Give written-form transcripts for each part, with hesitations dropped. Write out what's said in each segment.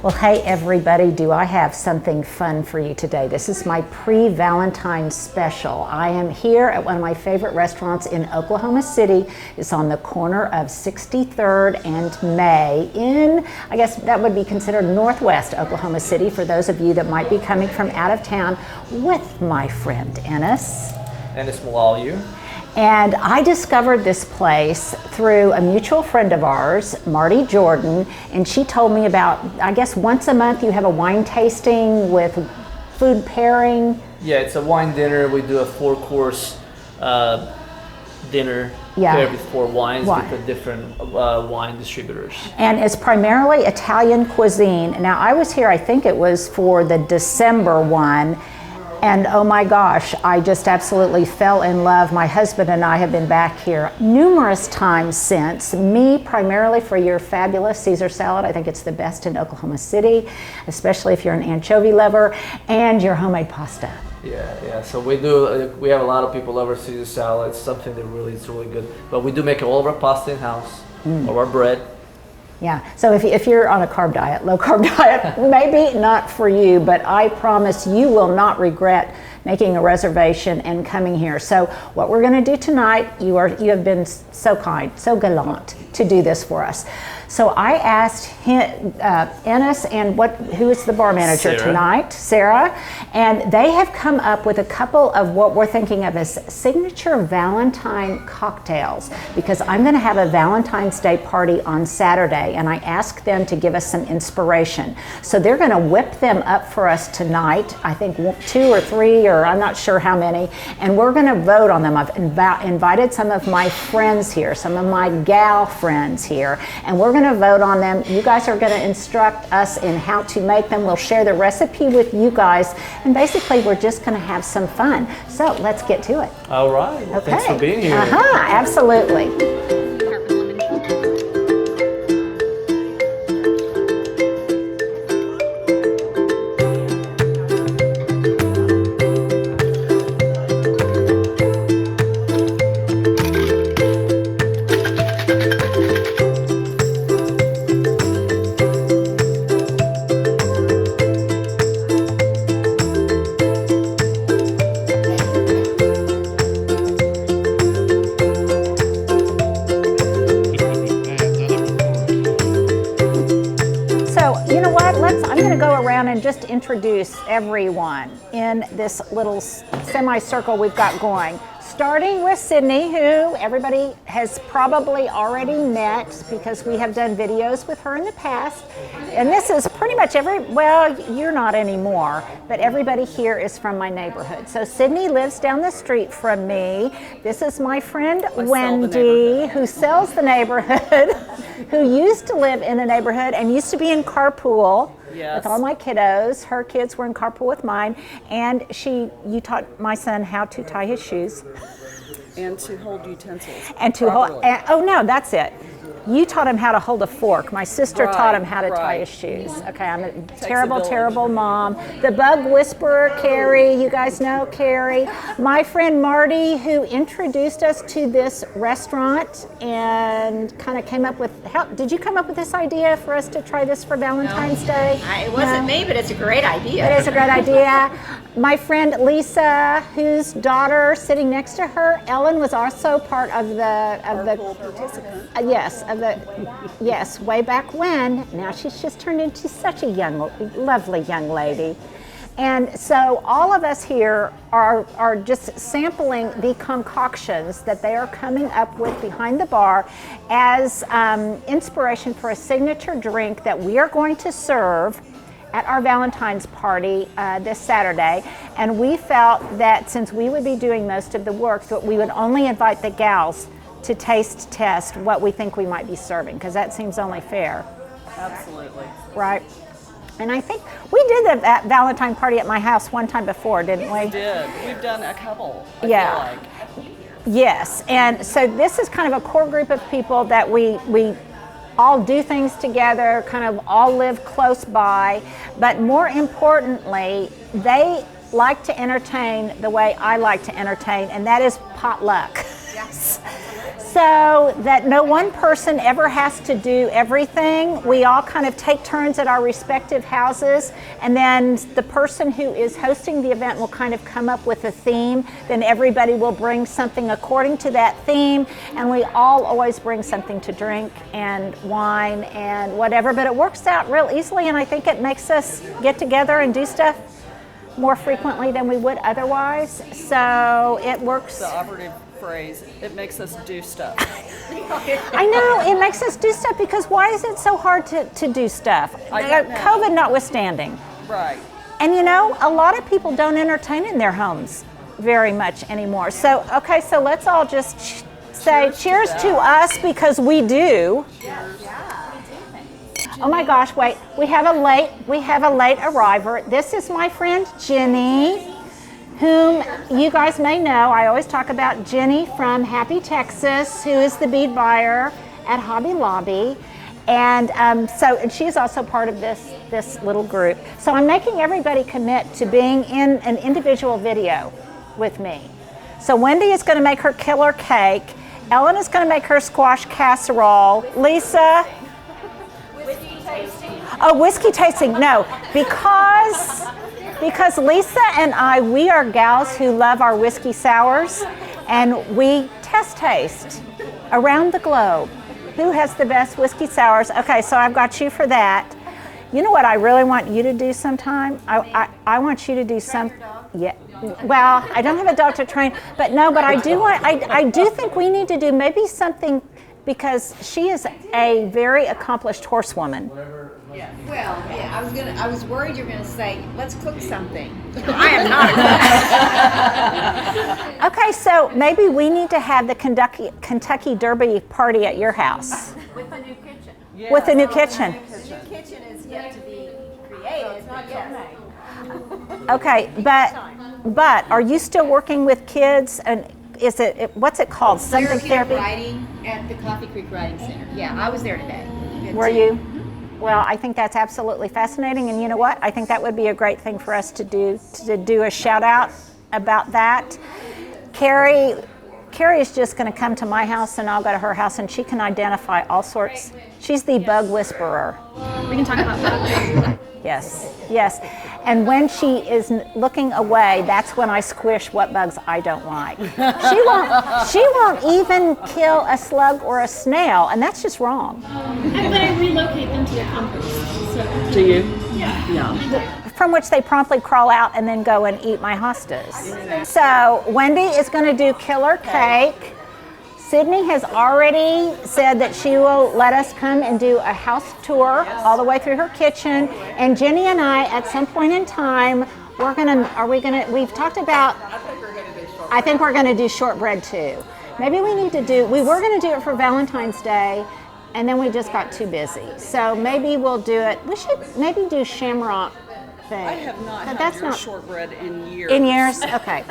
Well, hey everybody, do I have something fun for you today? This is my pre-Valentine special. I am here at one of my favorite restaurants in Oklahoma City. It's on the corner of 63rd and May in, I guess that would be considered Northwest Oklahoma City for those of you that might be coming from out of town with my friend Ennis. Ennis Malalu. And I discovered this place through a mutual friend of ours, Marty Jordan, and she told me about, I guess once a month you have a wine tasting with food pairing. Yeah, it's a wine dinner. We do a 4-course dinner paired with 4 wines with the different wine distributors. And it's primarily Italian cuisine. Now I was here, I think it was for the December one. And oh my gosh, I just absolutely fell in love. My husband and I have been back here numerous times since. Me primarily for your fabulous Caesar salad. I think it's the best in Oklahoma City, especially if you're an anchovy lover, and your homemade pasta. Yeah. So we have a lot of people love our Caesar salad. It's something that it's really good. But we do make all of our pasta in-house, all our bread. Yeah, so if you're on a carb diet, low carb diet, maybe not for you, but I promise you will not regret making a reservation and coming here. So what we're going to do tonight, you have been so kind, so gallant to do this for us. So I asked Ennis and who is the bar manager tonight, Sarah, and they have come up with a couple of what we're thinking of as signature Valentine cocktails, because I'm going to have a Valentine's Day party on Saturday, and I asked them to give us some inspiration. So they're going to whip them up for us tonight, I think 2 or 3, or I'm not sure how many, and we're going to vote on them. I've invited some of my friends here, some of my gal friends here, and we're going to vote on them. You guys are going to instruct us in how to make them. We'll share the recipe with you guys, and basically we're just going to have some fun. So let's get to it. All right. Well, thanks for being here. Absolutely. And just introduce everyone in this little semicircle we've got going. Starting with Sydney, who everybody has probably already met because we have done videos with her in the past. And this is pretty much well, you're not anymore, but everybody here is from my neighborhood. So Sydney lives down the street from me. This is my friend Wendy, who sells the neighborhood, who used to live in the neighborhood and used to be in carpool. Yes. With all my kiddos. Her kids were in carpool with mine, and you taught my son how to tie his shoes. And to hold utensils. And to hold, oh no, that's it. You taught him how to hold a fork. My sister taught him how to tie his shoes. Okay, I'm a terrible mom. The bug whisperer, Carrie, you guys know Carrie. My friend Marty, who introduced us to this restaurant and kind of came up with, did you come up with this idea for us to try this for Valentine's Day? It wasn't me, but it's a great idea. It is a great idea. My friend Lisa, whose daughter sitting next to her, Ellen, was also part of the participant. Yes, way back when. Now she's just turned into such a lovely young lady. And so all of us here are just sampling the concoctions that they are coming up with behind the bar as inspiration for a signature drink that we are going to serve at our Valentine's party this Saturday. And we felt that since we would be doing most of the work, that we would only invite the gals to taste test what we think we might be serving, because that seems only fair. Absolutely. Right? And I think we did that Valentine party at my house one time before, didn't we? We did. We've done a couple. I Yeah. feel like. Yes, and so this is kind of a core group of people that we all do things together, kind of all live close by, but more importantly, they like to entertain the way I like to entertain, and that is potluck. Yes. So that no one person ever has to do everything. We all kind of take turns at our respective houses, and then the person who is hosting the event will kind of come up with a theme. Then everybody will bring something according to that theme, and we all always bring something to drink and wine and whatever, but it works out real easily, and I think it makes us get together and do stuff more frequently than we would otherwise. So it works. The operative phrase, it makes us do stuff. I know, it makes us do stuff, because why is it so hard to do stuff? I don't know. COVID notwithstanding. Right. And you know, a lot of people don't entertain in their homes very much anymore. So, okay, so let's all just say cheers to us, because we do. Oh my gosh, wait, we have a late arriver. This is my friend Jenny, whom you guys may know. I always talk about Jenny from Happy Texas, who is the bead buyer at Hobby Lobby. And and she's also part of this little group. So I'm making everybody commit to being in an individual video with me. So Wendy is going to make her killer cake. Ellen is going to make her squash casserole. Lisa? Oh, whiskey tasting, no, because Lisa and I, we are gals who love our whiskey sours, and we taste around the globe. Who has the best whiskey sours? Okay, so I've got you for that. You know what I really want you to do sometime? I want you to do some, yeah. Well, I don't have a dog to train, but I do think we need to do maybe something, because she is a very accomplished horsewoman. Yeah. Well, yeah, I was worried you were gonna say, let's cook something. I am not a cook. Okay, so maybe we need to have the Kentucky Derby party at your house. With a new kitchen. Yes. With a new kitchen. The new kitchen is yet to be created, but yes. Okay, but are you still working with kids? And is what's it called? Something therapy? Writing at the Coffee Creek Writing Center. Yeah, I was there today. Were you? Well, I think that's absolutely fascinating, and you know what? I think that would be a great thing for us to do a shout out about that. Carrie is just going to come to my house, and I'll go to her house, and she can identify all sorts. She's the bug whisperer. We can talk about bugs. Yes. And when she is looking away, that's when I squish what bugs I don't like. She won't even kill a slug or a snail, and that's just wrong. But I relocate them to the compost. So. Do you? Yeah. From which they promptly crawl out and then go and eat my hostas. So Wendy is going to do killer cake. Sydney has already said that she will let us come and do a house tour all the way through her kitchen. And Jenny and I, at some point in time, we've talked about, I think we're going to do shortbread too. Maybe we were going to do it for Valentine's Day, and then we just got too busy. So maybe we'll do it. We should maybe do shamrock thing. I have not But had your shortbread in years. In years? Okay.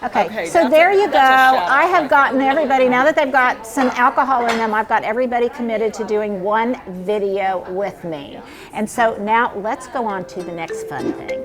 Okay, So there you go. that's a shout-out. I have gotten everybody, now that they've got some alcohol in them, I've got everybody committed to doing one video with me. And so now let's go on to the next fun thing.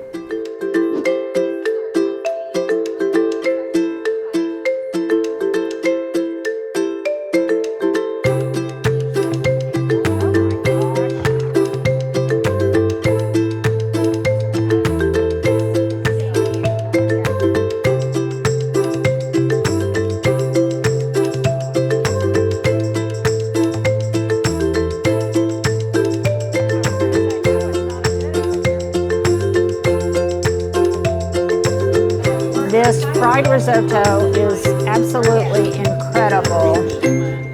This fried risotto is absolutely incredible,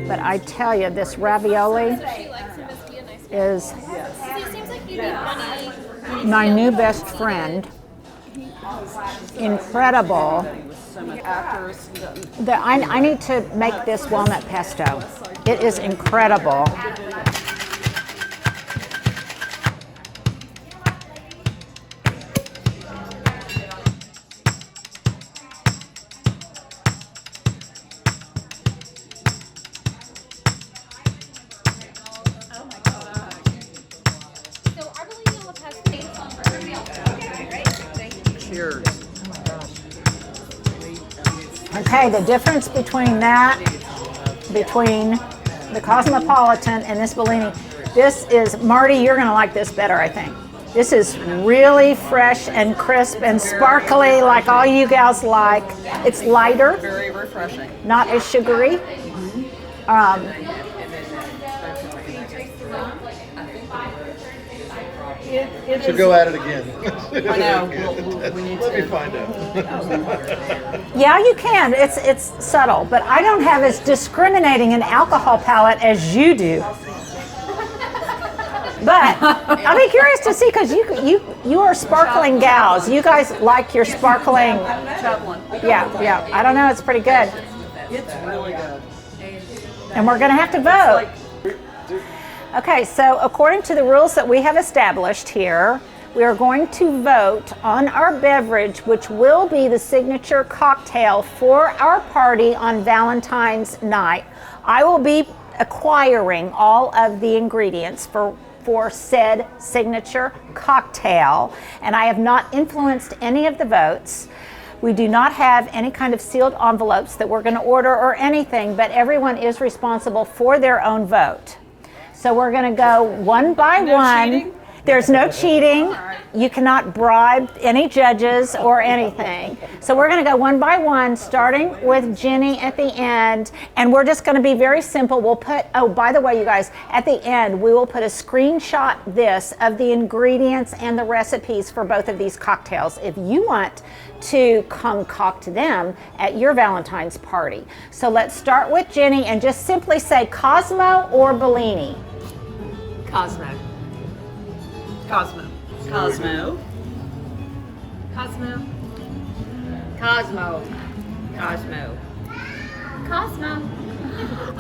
but I tell you, this ravioli is my new best friend. Incredible. I need to make this walnut pesto. It is incredible. years. Okay, the difference between the Cosmopolitan and this Bellini, this is, Marty, you're gonna like this better, I think. This is really fresh and crisp and sparkly, like all you gals like. It's lighter, Very refreshing. not as sugary. Should go at it again. I know. We need Let me to. find out. Yeah, you can. It's subtle, but I don't have as discriminating an alcohol palate as you do. But I'll be curious to see because you are sparkling gals. You guys like your sparkling. Chaplain. Yeah. I don't know. It's pretty good, It's really good. and we're gonna have to vote. Okay, so according to the rules that we have established here, we are going to vote on our beverage, which will be the signature cocktail for our party on Valentine's night. I will be acquiring all of the ingredients for said signature cocktail, and I have not influenced any of the votes. We do not have any kind of sealed envelopes that we're going to order or anything, but everyone is responsible for their own vote. So we're going to go one by one. cheating? There's no cheating. You cannot bribe any judges or anything. So we're going to go one by one, starting with Jenny at the end. And we're just going to be very simple. We'll put, oh, by the way, you guys, at the end, we will put a screenshot of the ingredients and the recipes for both of these cocktails if you want to concoct them at your Valentine's party. So let's start with Jenny and just simply say Cosmo or Bellini. Cosmo. Cosmo. Cosmo. Cosmo. Cosmo. Cosmo. Cosmo.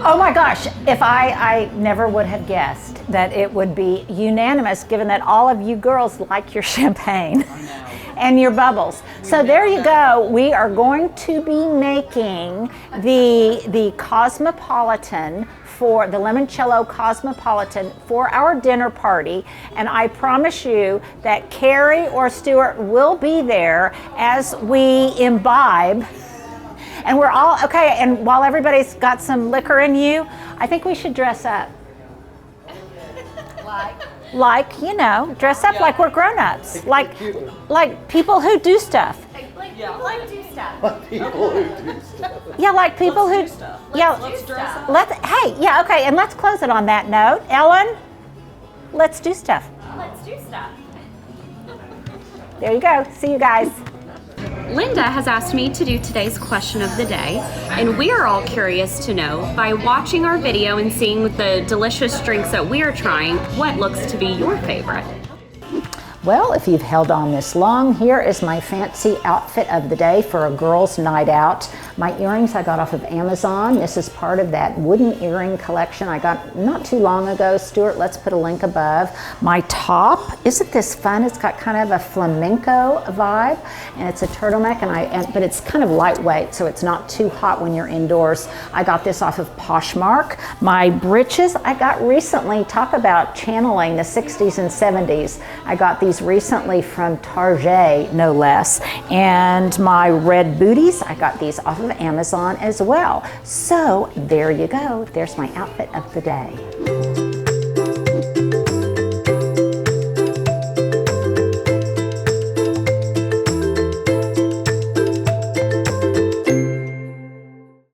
Oh my gosh, if I never would have guessed that it would be unanimous given that all of you girls like your champagne and your bubbles. So there you go. We are going to be making the Cosmopolitan for the limoncello Cosmopolitan for our dinner party, and I promise you that Carrie or Stuart will be there as we imbibe. And we're all, okay, and while everybody's got some liquor in you, I think we should dress up. Like, you know, dress up like we're grown-ups. Like people who do stuff. Like do stuff. People who do stuff. Yeah, like people who, yeah, Let's dress up. hey, yeah, okay, and let's close it on that note. Ellen, let's do stuff. Let's do stuff. There you go. See you guys. Linda has asked me to do today's question of the day, and we are all curious to know, by watching our video and seeing the delicious drinks that we are trying, what looks to be your favorite. Well, if you've held on this long, here is my fancy outfit of the day for a girls' night out. My earrings I got off of Amazon. This is part of that wooden earring collection I got not too long ago. Stuart, let's put a link above. My top, isn't this fun? It's got kind of a flamenco vibe, and it's a turtleneck, but it's kind of lightweight, so it's not too hot when you're indoors. I got this off of Poshmark. My breeches I got recently. Talk about channeling the 60s and 70s. I got these recently from Target, no less. And my red booties, I got these off of Amazon as well. So there you go. There's my outfit of the day.